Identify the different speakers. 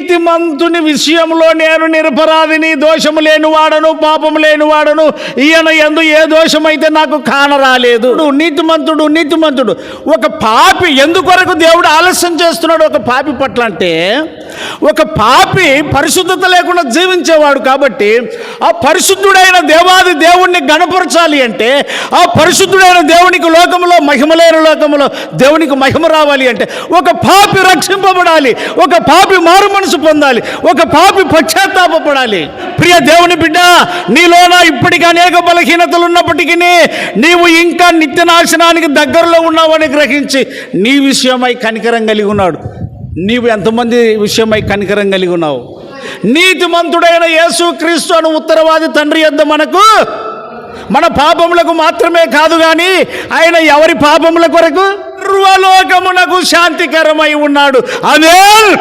Speaker 1: నీతిమంతుని విషయంలో నేను నిరపరాధిని, దోషము లేనివాడను, పాపము లేనివాడను, ఈయన యందు ఏ దోషమైతే నాకు కానరాలేదు. నీతిమంతుడు ఒక పాపి ఎందుకొరకు దేవుడు ఆలస్యం చేస్తున్నాడు ఒక పాపి పట్ల అంటే, ఒక పాపి పరిశుద్ధత లేకుండా జీవించేవాడు కాబట్టి ఆ పరిశుద్ధుడైన దేవాది దేవుణ్ణి గణపరచాలి అంటే, ఆ పరిశుద్ధుడైన దేవునికి లోకములో మహిమ లేని లోకములో దేవునికి మహిమ రావాలి అంటే ఒక పాపి రక్షింపబడాలి, ఒక పాపి మారు మనసు పొందాలి, ఒక పాపి పశ్చాత్తాపడాలి. ప్రియ దేవుని బిడ్డ, నీలోన ఇప్పటికీ అనేక బలహీనతలు ఉన్నప్పటికీ నీవు ఇంకా నిత్య నాశనానికి దగ్గరలో ఉన్నావని గ్రహించి నీ విషయమై కనికరం కలిగి ఉన్నాడు. నీవు ఎంతమంది విషయమై కనికరం కలిగి ఉన్నావు? నీతిమంతుడైన యేసు క్రీస్తు అను ఉత్తరవాది తండ్రి యొద్ద మనకు మన పాపములకు మాత్రమే కాదు కానీ ఆయన ఎవరి పాపముల కొరకు సర్వలోకమునకు శాంతికరమై ఉన్నాడు. ఆమేన్.